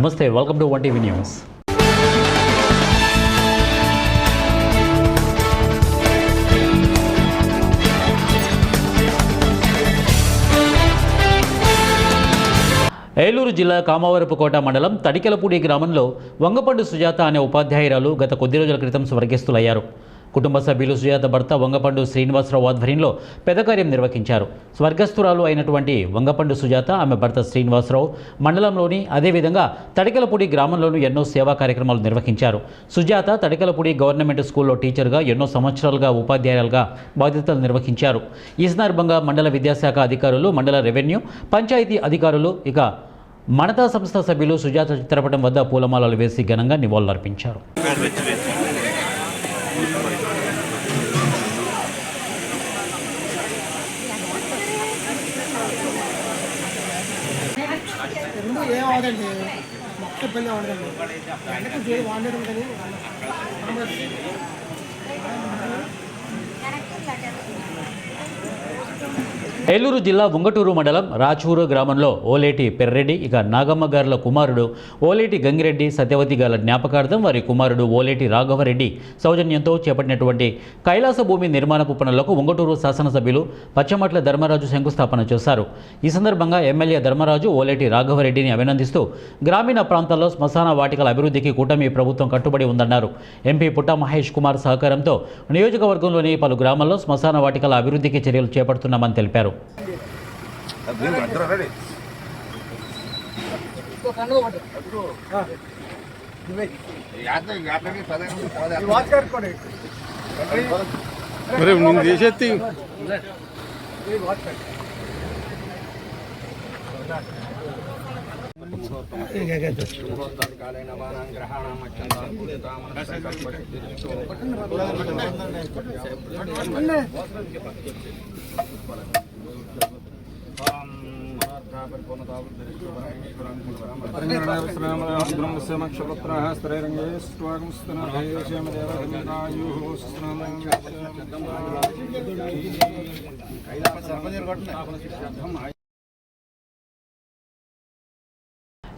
నమస్తే, welcome to 1TV news. Eluru జిల్లా కామవరపుకోట మండలం తడికెలపూడి గ్రామంలో వంగపండు సుజాత అనే ఉపాధ్యాయురాలు గత కొద్ది రోజుల క్రితం స్వర్గస్థులయ్యారు. కుటుంబ సభ్యులు సుజాత భర్త వంగపండు శ్రీనివాసరావు ఆధ్వర్యంలో పెదకార్యం నిర్వహించారు. స్వర్గస్థురాలు అయినటువంటి వంగపండు సుజాత, ఆమె భర్త శ్రీనివాసరావు మండలంలోని అదేవిధంగా తడికెలపూడి గ్రామంలోనూ ఎన్నో సేవా కార్యక్రమాలు నిర్వహించారు. సుజాత తడికెలపూడి గవర్నమెంట్ స్కూల్లో టీచర్గా ఎన్నో సంవత్సరాలుగా ఉపాధ్యాయులుగా బాధ్యతలు నిర్వహించారు. ఈ సందర్భంగా మండల విద్యాశాఖ అధికారులు, మండల రెవెన్యూ, పంచాయతీ అధికారులు, ఇక మణతా సంస్థ సభ్యులు సుజాత చిత్రపటం వద్ద పూలమాలలు వేసి ఘనంగా నివాళులర్పించారు. ఏమవుదండి మొక్క ఇబ్బంది అవ్వదండి వెనక చూడు వాడేది ఉంటుంది. ఏలూరు జిల్లా ఉంగటూరు మండలం రాచూరు గ్రామంలో ఓలేటి పెర్రెడ్డి, ఇక నాగమ్మ గారుల కుమారుడు ఓలేటి గంగిరెడ్డి సత్యవతి గారుల జ్ఞాపకార్థం వారి కుమారుడు ఓలేటి రాఘవరెడ్డి సౌజన్యంతో చేపట్టినటువంటి కైలాస భూమి నిర్మాణపు పనులకు ఉంగటూరు శాసనసభ్యులు పచ్చమట్ల ధర్మరాజు శంకుస్థాపన చేశారు. ఈ సందర్భంగా ఎమ్మెల్యే ధర్మరాజు ఓలేటి రాఘవరెడ్డిని అభినందిస్తూ గ్రామీణ ప్రాంతాల్లో శ్మశాన వాటికల అభివృద్ధికి కూటమి ప్రభుత్వం కట్టుబడి ఉందన్నారు. ఎంపీ పుట్ట మహేష్ కుమార్ సహకారంతో నియోజకవర్గంలోని పలు గ్రామాల్లో శ్మశాన వాటికల అభివృద్ధికి చర్యలు చేపడుతున్నామని తెలిపారు.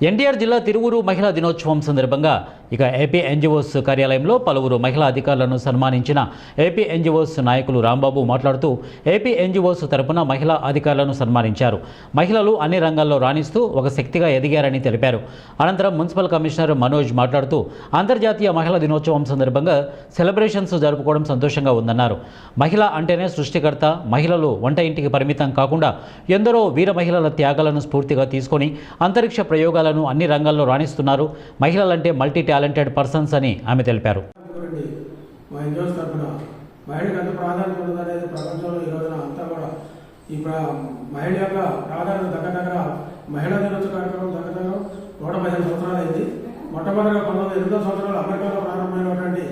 ఎన్టీఆర్ జిల్లా తిరువురు మహిళా దినోత్సవం సందర్భంగా ఇక ఏపీ ఎన్జిఓస్ కార్యాలయంలో పలువురు మహిళా అధికారులను సన్మానించిన ఏపీ ఎన్జిఓస్ నాయకులు రాంబాబు మాట్లాడుతూ ఏపీ ఎన్జిఓస్ తరపున మహిళా అధికారులను సన్మానించారు. మహిళలు అన్ని రంగాల్లో రాణిస్తూ ఒక శక్తిగా ఎదిగారని తెలిపారు. అనంతరం మున్సిపల్ కమిషనర్ మనోజ్ మాట్లాడుతూ అంతర్జాతీయ మహిళా దినోత్సవం సందర్భంగా సెలబ్రేషన్స్ జరుపుకోవడం సంతోషంగా ఉందన్నారు. మహిళ అంటేనే సృష్టికర్త. మహిళలు వంట ఇంటికి పరిమితం కాకుండా ఎందరో వీర మహిళల త్యాగాలను స్ఫూర్తిగా తీసుకొని అంతరిక్ష ప్రయోగాలను అన్ని రంగాల్లో రాణిస్తున్నారు. మహిళలంటే మల్టీ టాలెంటెడ్ పర్సన్స్ అని ఆమె తెలిపారు. మహిళకి ఎంత ప్రాధాన్యత ఉందనేది ప్రపంచంలో ఈ రోజున అంతా కూడా ఈ మహిళ యొక్క ప్రాధాన్యత దగ్గర మహిళా దినోత్సవ కార్యక్రమం దగ్గర 115 సంవత్సరాలు అయింది. మొట్టమొదటిగా 1908 సంవత్సరాలు అమెరికాలో ప్రారంభమైనటువంటి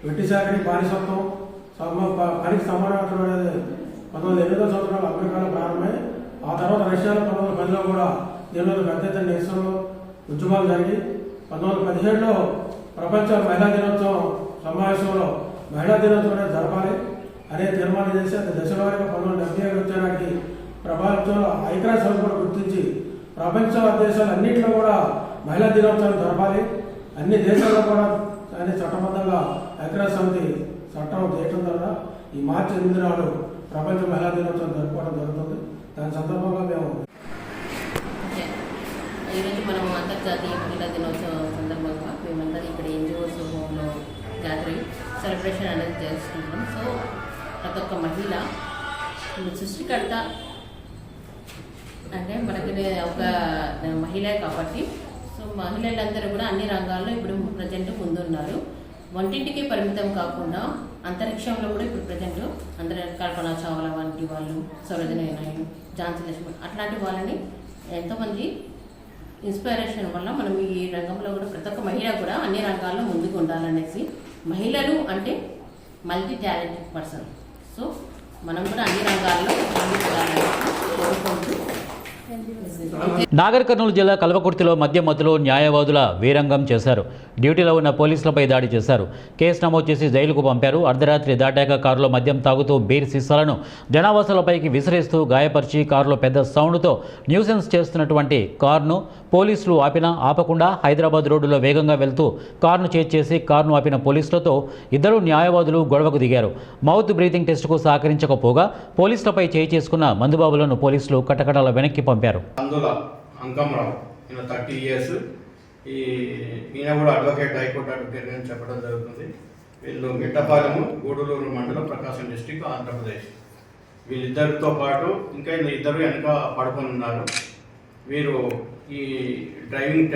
వెట్టి చాకరీ, బానిసత్వం, పనికి సమానత్వం అనేది 1908 సంవత్సరాలు అమెరికాలో ప్రారంభమై ఆ తర్వాత రష్యాలో 1910లో కూడా దీనిలో పెద్ద ఎత్తున నిరసనలు, ఉద్యమాలు జరిగి 1917లో ప్రపంచ మహిళా దినోత్సవం సమావేశంలో మహిళా దినోత్సవం జరపాలి అనే తీర్మానం చేసి అది దశల వారీగా 1977 వచ్చేనాటికి ప్రపంచంలో ఐక్యరాజ్య సమితి కూడా గుర్తించి ప్రపంచ దేశాలు అన్నింటిలో కూడా మహిళా దినోత్సవం జరపాలి, అన్ని దేశాల్లో కూడా అనే చట్టబద్ధంగా ఐక్యరాజ్య సమితి చట్టం చేయటం ద్వారా ఈ మార్చి 8 నాడు ప్రపంచ మహిళా దినోత్సవం జరుపుకోవడం జరుగుతుంది. దాని సందర్భంగా మేము ఈరోజు మనం అంతర్జాతీయ మహిళా దినోత్సవం సందర్భంగా మేమందరం ఇక్కడ ఎన్జిఓస్ హోమ్లో గ్యాదరింగ్ సెలబ్రేషన్ అనేది చేసుకుంటున్నాం. సో ప్రతి ఒక్క మహిళ సృష్టికర్త అంటే మనకి ఒక మహిళే కాబట్టి సో మహిళలందరూ కూడా అన్ని రంగాల్లో ఇప్పుడు ప్రజెంట్ ముందున్నారు. వంటింటికి పరిమితం కాకుండా అంతరిక్షంలో కూడా ఇప్పుడు ప్రజెంట్ అందరూ కల్పనా చావ్లా వంటి వాళ్ళు, సరోజినీ నాయుడు, ఝాన్సీ లక్ష్మణ్ అట్లాంటి వాళ్ళని ఎంతోమంది ఇన్స్పిరేషన్ వల్ల మనం ఈ రంగంలో కూడా ప్రతి ఒక్క మహిళ కూడా అన్ని రంగాల్లో ముందుకు ఉండాలనేసి, మహిళలు అంటే మల్టీ టాలెంటెడ్ పర్సన్, సో మనం కూడా అన్ని రంగాల్లో ముందుకు ఉండాలనేసి కోరుకుంటూ నాగర్ కర్నూలు జిల్లా కల్వకుర్తిలో మద్యం మత్తులో న్యాయవాదుల వీరంగం చేశారు. డ్యూటీలో ఉన్న పోలీసులపై దాడి చేశారు. కేసు నమోదు చేసి జైలుకు పంపారు. అర్ధరాత్రి దాటాక కారులో మద్యం తాగుతూ బీర్ సీసాలను జనావాసాలపైకి విసిరేస్తూ గాయపరిచి కారులో పెద్ద సౌండ్తో న్యూసెన్స్ చేస్తున్నటువంటి కారును పోలీసులు ఆపకుండా హైదరాబాద్ రోడ్డులో వేగంగా వెళ్తూ కారును చేసి కారును ఆపిన పోలీసులతో ఇద్దరు న్యాయవాదులు గొడవకు దిగారు. మౌత్ బ్రీతింగ్ టెస్టుకు సహకరించకపోగా పోలీసులపై చేసుకున్న మందుబాబులను పోలీసులు కటకటాల వెనక్కి పంపారు. అంకమరావు ఈయన 30 years. ఈయన కూడా హైకోర్టు అడ్వకేట్ అని చెప్పడం జరుగుతుంది. వీళ్ళు మిట్టపాలెము, గూడూరు మండలం, ప్రకాశం డిస్టిక్, ఆంధ్రప్రదేశ్. వీళ్ళిద్దరితో పాటు ఇంకా ఇద్దరు వెనక పడుకొని ఉన్నారు. వీరు ఈ డ్రైవింగ్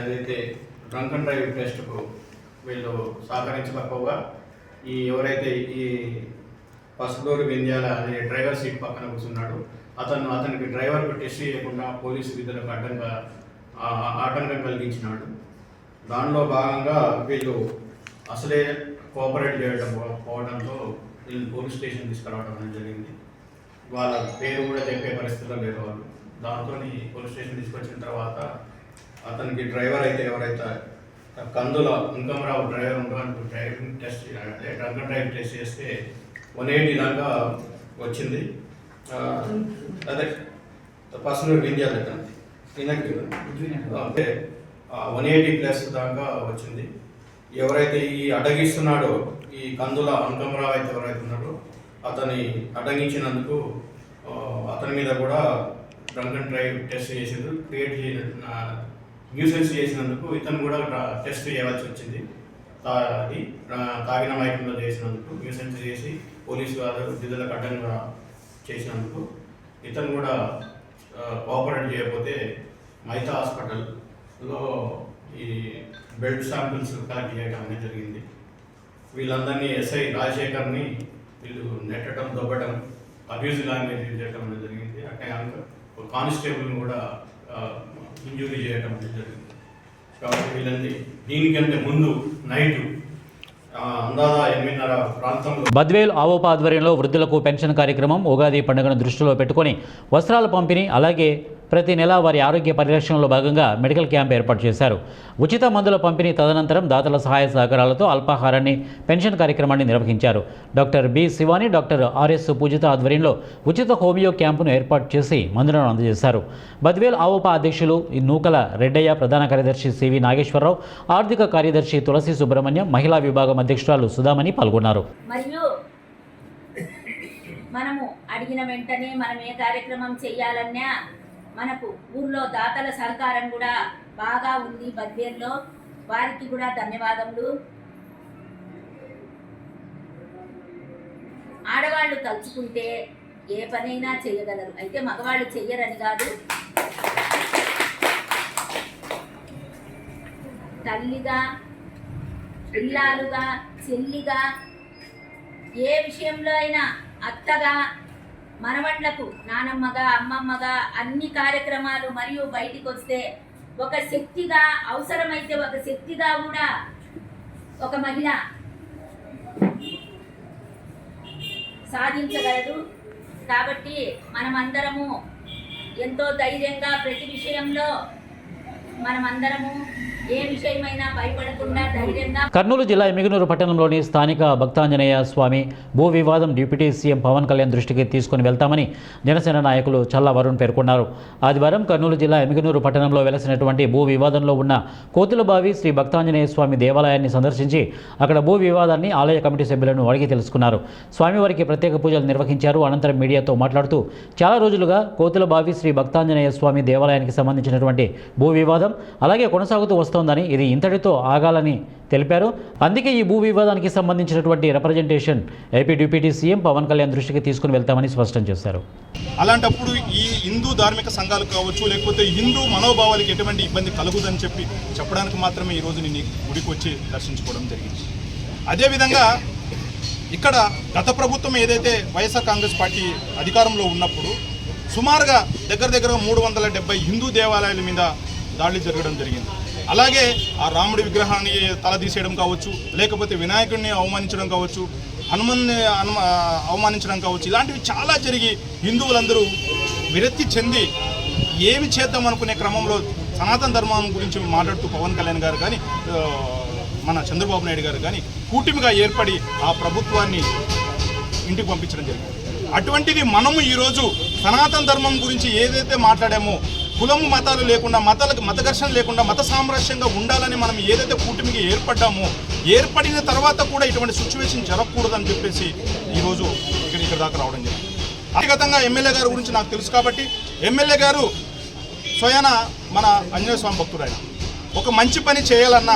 ఏదైతే డ్రంక్ అండ్ డ్రైవ్ టెస్ట్కు వీళ్ళు సహకరించకపోగా ఎవరైతే ఈ పసుడూరు వింధ్యాల అనే డ్రైవర్ సీట్ పక్కన కూర్చున్నాడు, అతనికి డ్రైవర్కు టెస్ట్ చేయకుండా పోలీసు విధులకు ఆటంకం కలిగించినాడు. దానిలో భాగంగా వీళ్ళు అసలే కోఆపరేట్ చేయడం పోవడంతో వీళ్ళు పోలీస్ స్టేషన్ తీసుకురావడం అనేది జరిగింది. వాళ్ళ పేరు కూడా చెప్పే పరిస్థితుల్లో లేరు వాళ్ళు. దాంతో పోలీస్ స్టేషన్ తీసుకొచ్చిన తర్వాత అతనికి డ్రైవర్ అయితే ఎవరైతే కందుల అంకమరావు డ్రైవర్ ఉండడానికి driving test drunk and drive test చేస్తే 180 దాకా వచ్చింది. అదే పర్సనల్ వింధ్యాలు అంటే 180+ దాకా వచ్చింది. ఎవరైతే ఈ అడ్డగిస్తున్నాడో ఈ కందుల అంకమరావు అయితే ఎవరైతే ఉన్నాడో అతని అడ్డగించినందుకు అతని మీద కూడా డ్రంక్ అండ్ డ్రైవ్ టెస్ట్ చేసిండు. న్యూసెన్స్ చేసినందుకు ఇతను కూడా టెస్ట్ చేయవలసి వచ్చింది. తాగిన మైకంలో చేసినందుకు న్యూసెన్స్ చేసి పోలీసు విధులకు అడ్డంగా చేసినందుకు ఇతను కూడా కోఆపరేట్ చేయకపోతే మైతా హాస్పిటల్లో ఈ బ్లడ్ శాంపిల్స్ కలెక్ట్ చేయడం అనేది జరిగింది. వీళ్ళందరినీ ఎస్ఐ రాజశేఖర్ని వీళ్ళు నెట్టడం, దొబ్బడం, అబ్యూజ్ లాంగ్వేజ్ యూజ్ చేయడం అనేది జరిగింది. అట్టే కానిస్టేబుల్ని కూడా ఇంజూరీ చేయడం అనేది జరిగింది. కాబట్టి వీళ్ళని దీనికంటే ముందు నైట్ అందాజ 8:30 ప్రాంతంలో బద్వేల్ ఆవోప ఆధ్వర్యంలో వృద్ధులకు పెన్షన్ కార్యక్రమం, ఉగాది పండుగను దృష్టిలో పెట్టుకొని వస్త్రాల పంపిణీ, అలాగే ప్రతి నెల వారి ఆరోగ్య పరిరక్షణలో భాగంగా మెడికల్ క్యాంప్ ఏర్పాటు చేశారు. ఉచిత మందుల పంపిణీ, తదనంతరం దాతల సహాయ సహకారాలతో అల్పాహారాన్ని, పెన్షన్ కార్యక్రమాన్ని నిర్వహించారు. Doctor B Shivani, doctor RS Poojitha ఆధ్వర్యంలో ఉచిత హోమియో క్యాంపును ఏర్పాటు చేసి మందులను అందజేశారు. బద్వేల్ ఆవోప అధ్యక్షులు నూకల రెడ్డయ్య, ప్రధాన కార్యదర్శి సివి నాగేశ్వరరావు, ఆర్థిక కార్యదర్శి తులసి సుబ్రహ్మణ్యం, మహిళా విభాగం అధ్యక్షురాలు సుధామణి పాల్గొన్నారు. మరియు మనము అడిగిన వెంటనే మనం ఏ కార్యక్రమం చేయాలన్నా మనకు ఊర్లో దాతల సహకారం కూడా బాగా ఉంది. బద్వేల్లో వారికి కూడా ధన్యవాదములు. ఆడవాళ్ళు తలుచుకుంటే ఏ పనైనా చేయగలరు, అయితే మగవాళ్ళు చెయ్యరని కాదు. తల్లిగా, పిల్లాలుగా, చెల్లిగా, ఏ విషయంలో అయినా అత్తగా, మనవళ్లకు నానమ్మగా, అమ్మమ్మగా అన్ని కార్యక్రమాలు మరియు బయటికి వస్తే ఒక శక్తిగా, అవసరమైతే ఒక శక్తిగా కూడా ఒక మహిళ సాధించగలదు. కాబట్టి మనమందరము ఎంతో ధైర్యంగా ప్రతి విషయంలో మనమందరము ఏ విషయమైనా భయపడకుండా ధైర్యంగా. కర్నూలు జిల్లా ఎమిగనూరు పట్టణంలోని స్థానిక భక్తాంజనేయ స్వామి భూ వివాదం డిప్యూటీ సీఎం పవన్ కళ్యాణ్ దృష్టికి తీసుకుని వెళ్తామని జనసేన నాయకులు చల్లా వరుణ్ పేర్కొన్నారు. ఆదివారం కర్నూలు జిల్లా ఎమిగనూరు పట్టణంలో వెలసినటువంటి భూ వివాదంలో ఉన్న కోతులబావి శ్రీ భక్తాంజనేయ స్వామి దేవాలయాన్ని సందర్శించి అక్కడ భూ వివాదాన్ని ఆలయ కమిటీ సభ్యులను అడిగి తెలుసుకున్నారు. స్వామివారికి ప్రత్యేక పూజలు నిర్వహించారు. అనంతరం మీడియాతో మాట్లాడుతూ చాలా రోజులుగా కోతులబావి శ్రీ భక్తాంజనేయ స్వామి దేవాలయానికి సంబంధించినటువంటి భూ వివాదం అలాగే కొనసాగుతూ వస్తోందని, ఇది ఇంతటితో ఆగాలని తెలిపారు. అందుకే ఈ భూ వివాదానికి సంబంధించినటువంటి representation AP deputy CM Pawan Kalyan దృష్టికి తీసుకుని వెళ్తామని స్పష్టం చేశారు. అలాంటప్పుడు ఈ హిందూ ధార్మిక సంఘాలు కావచ్చు, లేకపోతే హిందూ మనోభావాలకు ఎటువంటి ఇబ్బంది కలుగుదని చెప్పడానికి మాత్రమే ఈరోజు నేను గుడికి వచ్చి దర్శించుకోవడం జరిగింది. అదేవిధంగా ఇక్కడ గత ప్రభుత్వం ఏదైతే వైఎస్ఆర్ కాంగ్రెస్ పార్టీ అధికారంలో ఉన్నప్పుడు సుమారుగా దగ్గర 370 హిందూ దేవాలయాల మీద దాడులు జరగడం జరిగింది. అలాగే ఆ రాముడి విగ్రహాన్ని తలదీసేయడం కావచ్చు, లేకపోతే వినాయకుడిని అవమానించడం కావచ్చు, హనుమన్ని అవమానించడం కావచ్చు, ఇలాంటివి చాలా జరిగి హిందువులందరూ విరక్తి చెంది ఏమి చేద్దాం అనుకునే క్రమంలో సనాతన ధర్మం గురించి మాట్లాడుతూ పవన్ కళ్యాణ్ గారు కానీ మన చంద్రబాబు నాయుడు గారు కానీ కూటమిగా ఏర్పడి ఆ ప్రభుత్వాన్ని ఇంటికి పంపించడం జరిగింది. అటువంటిది మనము ఈరోజు సనాతన ధర్మం గురించి ఏదైతే మాట్లాడామో, కులము మతాలు లేకుండా, మత ఘర్షణ లేకుండా, మత సామరస్యంగా ఉండాలని మనం ఏదైతే కూటమికి ఏర్పడ్డామో, ఏర్పడిన తర్వాత కూడా ఇటువంటి సిచ్యువేషన్ జరగకూడదని చెప్పేసి ఈరోజు ఇక్కడ దాకా రావడం జరిగింది. వ్యక్తిగతంగా ఎమ్మెల్యే గారి గురించి నాకు తెలుసు కాబట్టి, ఎమ్మెల్యే గారు స్వయాన మన ఆంజనేయ స్వామి భక్తుడు. ఆయన ఒక మంచి పని చేయాలన్నా,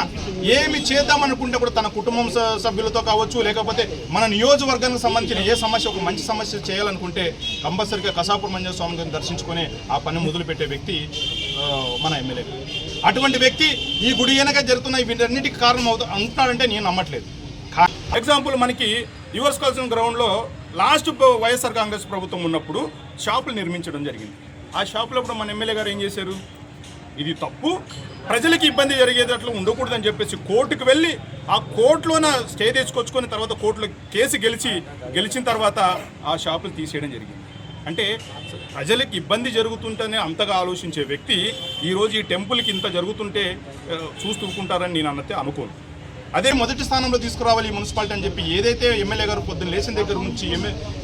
ఏమి చేద్దామనుకుంటే కూడా తన కుటుంబం సభ్యులతో కావచ్చు, లేకపోతే మన నియోజకవర్గానికి సంబంధించిన ఏ సమస్య, ఒక మంచి సమస్య చేయాలనుకుంటే కంపల్సరిగా కసాపురం ఆంజనేయ స్వామి గారిని దర్శించుకొని ఆ పని మొదలుపెట్టే వ్యక్తి మన ఎమ్మెల్యే. అటువంటి వ్యక్తి ఈ గుడి వెనక జరుగుతున్న వీటన్నిటికీ కారణం అవుతున్నాడంటే నేను నమ్మట్లేదు. ఎగ్జాంపుల్, మనకి యువర్స్ కల్చరల్ గ్రౌండ్లో లాస్ట్ వైఎస్ఆర్ కాంగ్రెస్ ప్రభుత్వం ఉన్నప్పుడు షాపులు నిర్మించడం జరిగింది. ఆ షాపులో కూడా మన ఎమ్మెల్యే గారు ఏం చేశారు, ఇది తప్పు, ప్రజలకి ఇబ్బంది జరిగేటట్లు ఉండకూడదని చెప్పేసి కోర్టుకు వెళ్ళి ఆ కోర్టులోన స్టే తెచ్చుకొచ్చుకొని తర్వాత కోర్టులో కేసు గెలిచిన తర్వాత ఆ షాపులు తీసేయడం జరిగింది. అంటే ప్రజలకి ఇబ్బంది జరుగుతుంటేనే అంతగా ఆలోచించే వ్యక్తి ఈరోజు ఈ టెంపుల్కి ఇంత జరుగుతుంటే చూస్తుంటారని నేను అన్నట్టే అనుకోను. అదే మొదటి స్థానంలో తీసుకురావాలి ఈ మున్సిపాలిటీ అని చెప్పి ఏదైతే ఎమ్మెల్యే గారు పొద్దున్న లేచిన దగ్గర నుంచి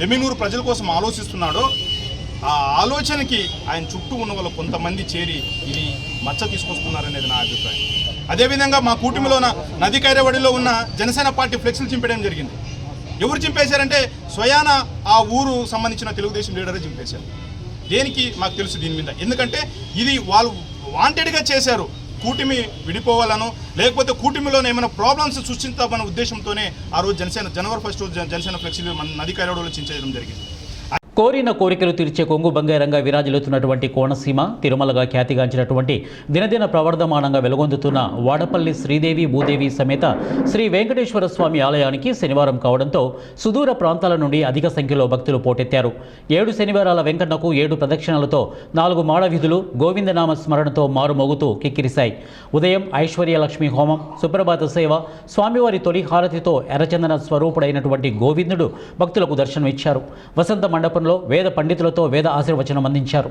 ఎమ్మెనూరు ప్రజల కోసం ఆలోచిస్తున్నాడో, ఆ ఆలోచనకి ఆయన చుట్టూ ఉన్న వాళ్ళు కొంతమంది చేరి ఇది మచ్చ తీసుకొస్తున్నారనేది నా అభిప్రాయం. అదేవిధంగా మా కూటమిలోన నది కైరవడిలో ఉన్న జనసేన పార్టీ ఫ్లెక్స్లు చింపేయడం జరిగింది. ఎవరు చింపేశారంటే స్వయాన ఆ ఊరు సంబంధించిన తెలుగుదేశం లీడరే చింపేశారు. దేనికి మాకు తెలుసు దీని మీద, ఎందుకంటే ఇది వాళ్ళు వాంటెడ్గా చేశారు. కూటమి విడిపోవాలను, లేకపోతే కూటమిలోనే ఏమైనా ప్రాబ్లమ్స్ సృష్టించామన్న ఉద్దేశంతోనే ఆ రోజు జనవరి 1 రోజు జనసేన ఫ్లెక్సీలు మన నది కైరవడిలో చించేయడం జరిగింది. కోరిన కోరికలు తీర్చే కొంగు బంగారంగా విరాజిల్లుతున్నటువంటి కోనసీమ తిరుమలగా ఖ్యాతిగాంచినటువంటి దినదిన ప్రవర్ధమానంగా వెలుగొందుతున్న వాడపల్లి శ్రీదేవి భూదేవి సమేత శ్రీ వెంకటేశ్వర స్వామి ఆలయానికి శనివారం కావడంతో సుదూర ప్రాంతాల నుండి అధిక సంఖ్యలో భక్తులు పోటెత్తారు. 7 శనివారాల వెంకన్నకు 7 ప్రదక్షిణలతో 4 మాడ వీధులు గోవిందనామ స్మరణతో మారుమోగుతూ కిక్కిరిశాయి. ఉదయం ఐశ్వర్యలక్ష్మి హోమం, సుప్రభాత సేవ, స్వామివారి తొలి హారతితో ఎర్రచందన స్వరూపుడైనటువంటి గోవిందుడు భక్తులకు దర్శనమిచ్చారు. వసంత మండపం వేద పండితులతో వేద ఆశీర్వచనం అందించారు.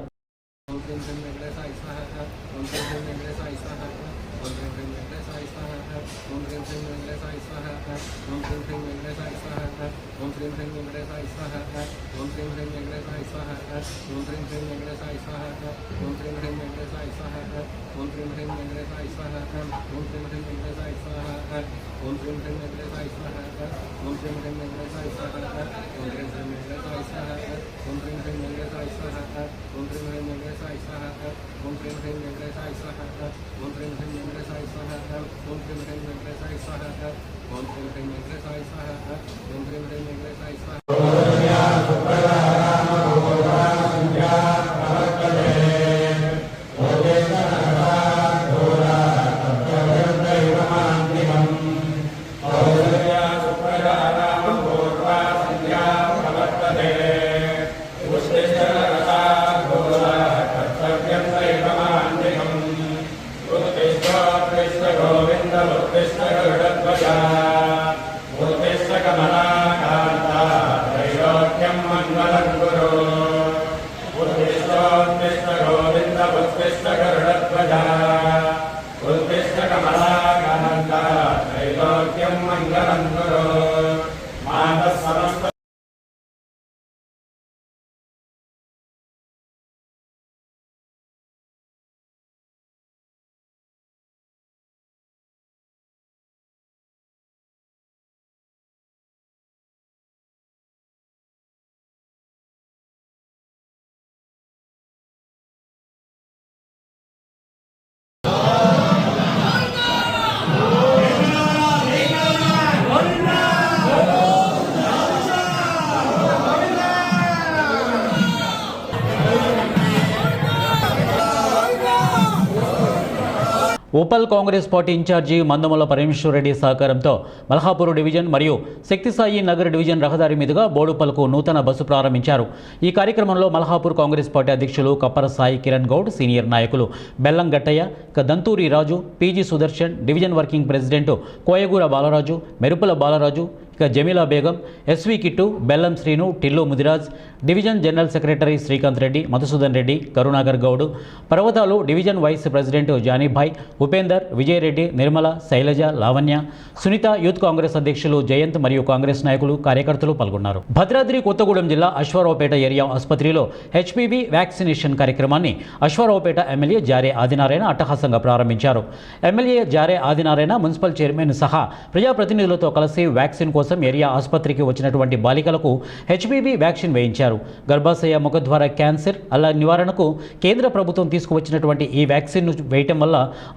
ఉప్పల్ కాంగ్రెస్ పార్టీ ఇన్ఛార్జి మందమల పరమేశ్వరరెడ్డి సహకారంతో మల్హాపూర్ డివిజన్ మరియు శక్తిసాయి నగర్ డివిజన్ రహదారి మీదుగా బోడుపల్కు నూతన బస్సు ప్రారంభించారు. ఈ కార్యక్రమంలో మల్హాపూర్ కాంగ్రెస్ పార్టీ అధ్యక్షులు కప్పర సాయి కిరణ్ గౌడ్, సీనియర్ నాయకులు Bellam Gattaiah, Danturi Raju, PG Sudarshan, division working president Koyagura Balaraju, Merupula Balaraju, ఇక Jameela Begum, SV Kittu, Bellam Srinu, Tillu Mudiraj, division general secretary Srikanth Reddy, Madhusudan Reddy, Karunakar Goud, Parvathalu division vice president Janibhai, Upender, Vijayareddy, Nirmala, Shailaja, Lavanya, Sunitha, youth Congress అధ్యక్షులు జయంత్ మరియు కాంగ్రెస్ నాయకులు, కార్యకర్తలు పాల్గొన్నారు. భద్రాద్రి కొత్తగూడెం జిల్లా అశ్వారావుపేట ఏరియా ఆసుపత్రిలో హెచ్పివి వ్యాక్సినేషన్ కార్యక్రమాన్ని అశ్వారావుపేట ఎమ్మెల్యే జారే ఆదినారాయణ అట్టహాసంగా ప్రారంభించారు. ఎమ్మెల్యే జారే ఆదినారాయణ మున్సిపల్ చైర్మన్ సహా ప్రజాప్రతినిధులతో కలిసి వ్యాక్సిన్ కోసం ఏరియా ఆసుపత్రికి వచ్చినటువంటి బాలికలకు హెచ్పివి వ్యాక్సిన్ వేయించారు. గర్భాశయ ముఖద్వార క్యాన్సర్ అలా నివారణకు కేంద్ర ప్రభుత్వం తీసుకువచ్చినటువంటి ఈ వ్యాక్సిన్ను వేయటం వల్ల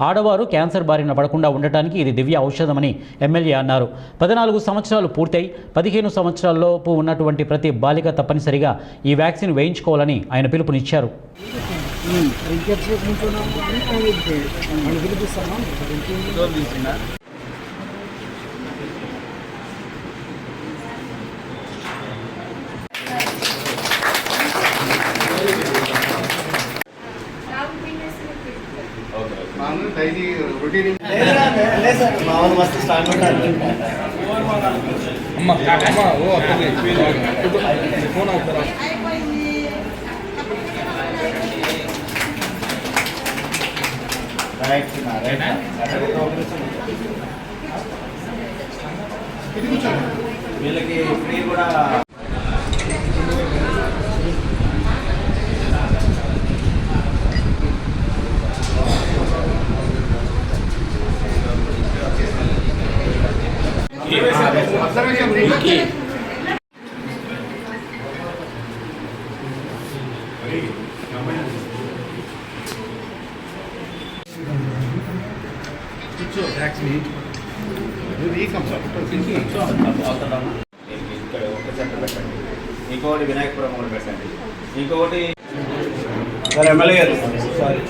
ఆడవారు క్యాన్సర్ బారిన పడకుండా ఉండటానికి ఇది దివ్య ఔషధమని ఎమ్మెల్యే అన్నారు. 14 సంవత్సరాలు పూర్తయి 15 సంవత్సరాల్లోపు ఉన్నటువంటి ప్రతి బాలిక తప్పనిసరిగా ఈ వ్యాక్సిన్ వేయించుకోవాలని ఆయన పిలుపునిచ్చారు. డైలీ రొటీన్ మస్తు స్టార్ట్ ఫోన్ అవుతారా వీళ్ళకి ఫ్రీ కూడా ఒక సెంటర్ పెట్టండి, ఇంకొకటి వినాయకపురం కూడా పెట్టండి, ఇంకొకటి సార్ ఎమ్మెల్యే గారు సారీ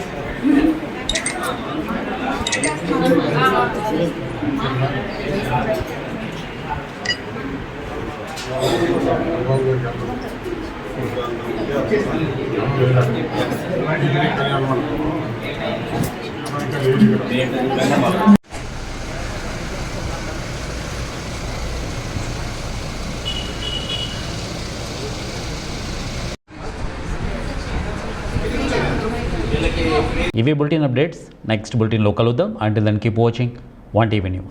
ఇవి బులెటిన్ అప్డేట్స్. నెక్స్ట్ బులెటిన్లో కలుద్దాం. Until then keep watching 1TV news.